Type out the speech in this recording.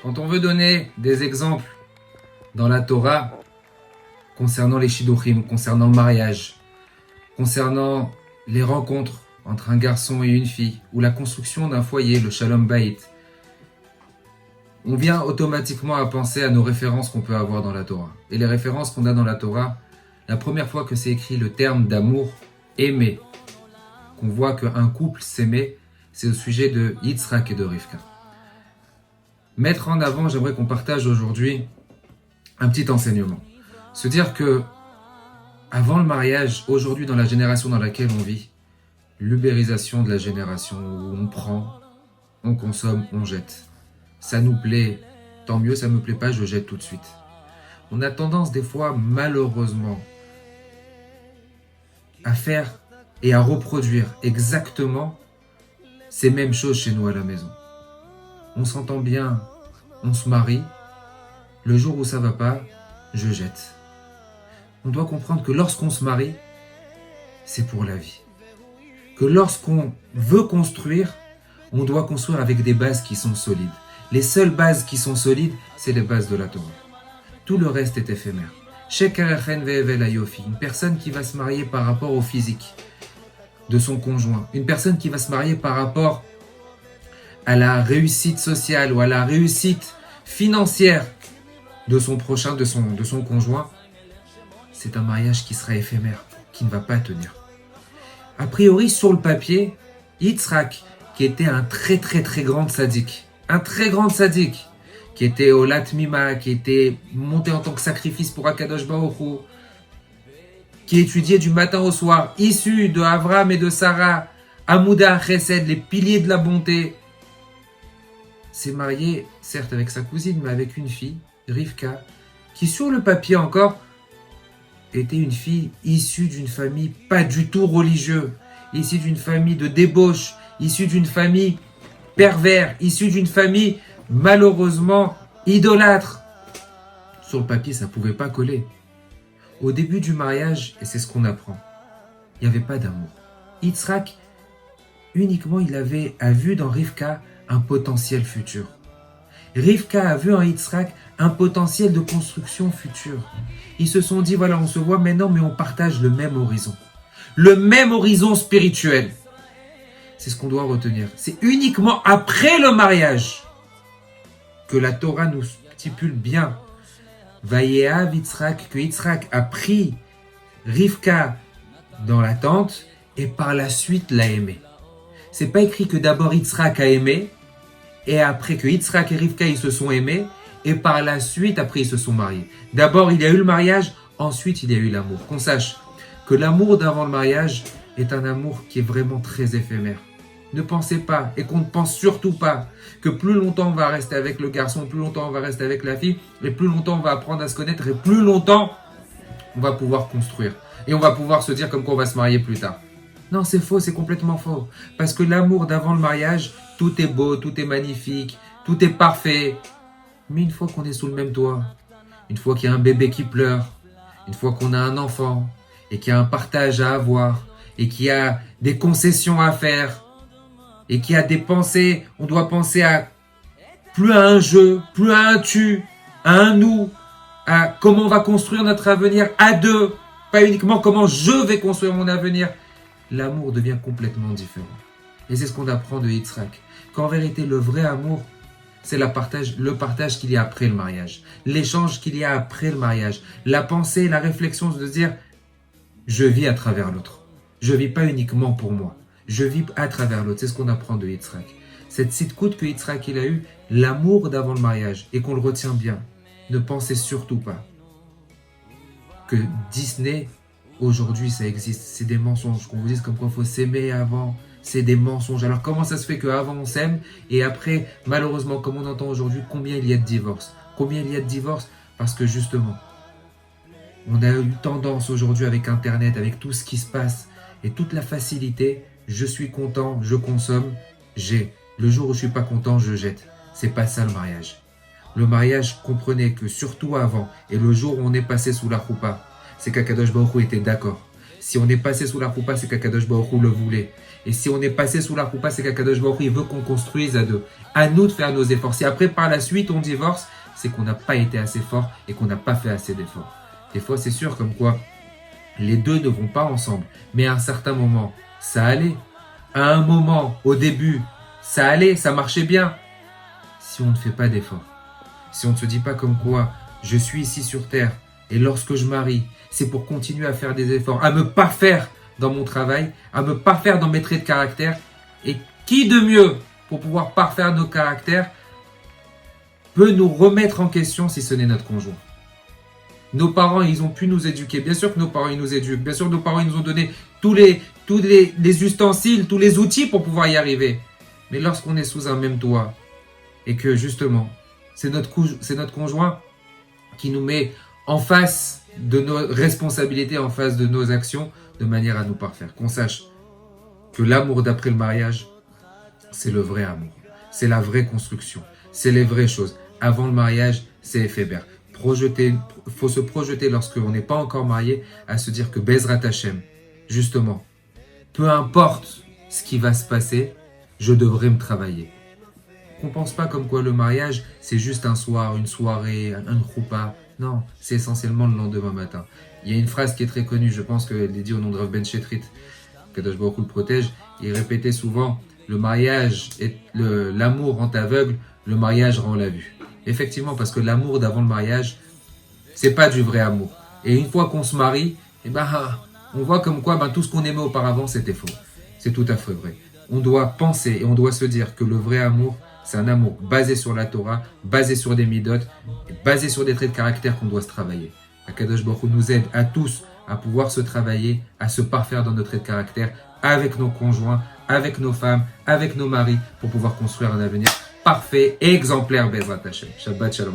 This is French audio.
Quand on veut donner des exemples dans la Torah concernant les shidduchim, concernant le mariage, concernant les rencontres entre un garçon et une fille, ou la construction d'un foyer, le shalom bayit, on vient automatiquement à penser à nos références qu'on peut avoir dans la Torah. Et les références qu'on a dans la Torah, la première fois que c'est écrit le terme d'amour, aimer, qu'on voit qu'un couple s'aimer, c'est au sujet de Yitzhak et de Rivka. Mettre en avant, j'aimerais qu'on partage aujourd'hui un petit enseignement. Se dire que, avant le mariage, aujourd'hui dans la génération dans laquelle on vit, l'ubérisation de la génération où on prend, on consomme, on jette. Ça nous plaît, tant mieux, ça me plaît pas, je jette tout de suite. On a tendance des fois, malheureusement, à faire et à reproduire exactement ces mêmes choses chez nous à la maison. On s'entend bien, on se marie, le jour où ça va pas, je jette. On doit comprendre que lorsqu'on se marie, c'est pour la vie. Que lorsqu'on veut construire, on doit construire avec des bases qui sont solides. Les seules bases qui sont solides, c'est les bases de la Torah. Tout le reste est éphémère. Une personne qui va se marier par rapport au physique de son conjoint, une personne qui va se marier par rapport à la réussite sociale ou à la réussite financière de son prochain, de son conjoint, c'est un mariage qui sera éphémère, qui ne va pas tenir. A priori, sur le papier, Yitzhak, qui était un très grand sadique, qui était au Latmima, qui était monté en tant que sacrifice pour Akadosh Baruch Hu, qui étudiait du matin au soir, issu de Avram et de Sarah, Amouda Chesed, les piliers de la bonté, s'est marié, certes avec sa cousine, mais avec une fille, Rivka, qui sur le papier encore, était une fille issue d'une famille pas du tout religieuse, issue d'une famille de débauche, issue d'une famille pervers, issue d'une famille malheureusement idolâtre. Sur le papier, ça ne pouvait pas coller. Au début du mariage, et c'est ce qu'on apprend, il n'y avait pas d'amour. Yitzhak, uniquement, il avait vu dans Rivka un potentiel futur. Rivka a vu en Yitzhak un potentiel de construction future. Ils se sont dit, voilà, on se voit maintenant, mais on partage le même horizon. Le même horizon spirituel. C'est ce qu'on doit retenir. C'est uniquement après le mariage que la Torah nous stipule bien. Vayehav Yitzhak, que Yitzhak a pris Rivka dans la tente et par la suite l'a aimée. C'est pas écrit que d'abord Yitzhak a aimé et après que Yitzhak et Rivka ils se sont aimés et par la suite après ils se sont mariés. D'abord il y a eu le mariage, ensuite il y a eu l'amour. Qu'on sache que l'amour d'avant le mariage est un amour qui est vraiment très éphémère. Ne pensez pas, et qu'on ne pense surtout pas, que plus longtemps on va rester avec le garçon, plus longtemps on va rester avec la fille, et plus longtemps on va apprendre à se connaître, et plus longtemps on va pouvoir construire. Et on va pouvoir se dire comme quoi on va se marier plus tard. Non, c'est faux, c'est complètement faux. Parce que l'amour d'avant le mariage, tout est beau, tout est magnifique, tout est parfait. Mais une fois qu'on est sous le même toit, une fois qu'il y a un bébé qui pleure, une fois qu'on a un enfant, et qu'il y a un partage à avoir, et qu'il y a des concessions à faire, et qu'il y a des pensées, on doit penser à plus à un jeu, plus à un tu, à un nous, à comment on va construire notre avenir à deux, pas uniquement comment je vais construire mon avenir. L'amour devient complètement différent. Et c'est ce qu'on apprend de Yitzhak. Qu'en vérité, le vrai amour, c'est le partage qu'il y a après le mariage. L'échange qu'il y a après le mariage. La pensée, la réflexion de se dire, je vis à travers l'autre. Je vis pas uniquement pour moi. Je vis à travers l'autre. C'est ce qu'on apprend de Yitzhak. Cette sitkout que Yitzhak il a eu, l'amour d'avant le mariage, et qu'on le retient bien. Ne pensez surtout pas que Disney, aujourd'hui, ça existe. C'est des mensonges. Qu'on vous dise comme quoi il faut s'aimer avant. C'est des mensonges. Alors comment ça se fait qu'avant on s'aime et après, malheureusement, comme on entend aujourd'hui, combien il y a de divorces? Combien il y a de divorces? Parce que justement, on a eu tendance aujourd'hui avec Internet, avec tout ce qui se passe et toute la facilité. Je suis content, je consomme, j'ai. Le jour où je suis pas content, je jette. C'est pas ça le mariage. Le mariage, comprenez que surtout avant, et le jour où on est passé sous la choupa, c'est qu'Akadosh Baruch Hu était d'accord. Si on est passé sous la roupa, c'est qu'Akadosh Baruch Hu le voulait. Et si on est passé sous la roupa, c'est qu'Akadosh Baruch Hu il veut qu'on construise à deux. À nous de faire nos efforts. Si après, par la suite, on divorce, c'est qu'on n'a pas été assez fort et qu'on n'a pas fait assez d'efforts. Des fois, c'est sûr comme quoi les deux ne vont pas ensemble. Mais à un certain moment, ça allait. À un moment, au début, ça allait, ça marchait bien. Si on ne fait pas d'efforts, si on ne se dit pas comme quoi je suis ici sur terre et lorsque je marie, c'est pour continuer à faire des efforts, à me parfaire dans mon travail, à me parfaire dans mes traits de caractère. Et qui de mieux pour pouvoir parfaire nos caractères peut nous remettre en question si ce n'est notre conjoint. Nos parents, ils ont pu nous éduquer. Bien sûr que nos parents, ils nous éduquent. Bien sûr que nos parents, ils nous ont donné tous les ustensiles, tous les outils pour pouvoir y arriver. Mais lorsqu'on est sous un même toit et que justement, c'est notre conjoint qui nous met en face de nos responsabilités, en face de nos actions, de manière à nous parfaire. Qu'on sache que l'amour d'après le mariage, c'est le vrai amour. C'est la vraie construction. C'est les vraies choses. Avant le mariage, c'est éphémère. Faut se projeter lorsqu'on n'est pas encore marié à se dire que Bezrat Hashem, justement, peu importe ce qui va se passer, je devrais me travailler. Qu'on ne pense pas comme quoi le mariage, c'est juste un soir, une soirée, un choupa. Non, c'est essentiellement le lendemain matin. Il y a une phrase qui est très connue, je pense qu'elle est dit au nom de Rav Ben Shetrit, qu'Akadosh Baruch Hu le protège. Il répétait souvent, le mariage, l'amour rend aveugle, le mariage rend la vue. Effectivement, parce que l'amour d'avant le mariage, c'est pas du vrai amour. Et une fois qu'on se marie, on voit comme quoi tout ce qu'on aimait auparavant, c'était faux. C'est tout à fait vrai. On doit penser et on doit se dire que le vrai amour, c'est un amour basé sur la Torah, basé sur des midot, basé sur des traits de caractère qu'on doit se travailler. Akadosh Baruch Hu nous aide à tous à pouvoir se travailler, à se parfaire dans nos traits de caractère, avec nos conjoints, avec nos femmes, avec nos maris, pour pouvoir construire un avenir parfait et exemplaire, Bezrat Hashem. Shabbat Shalom.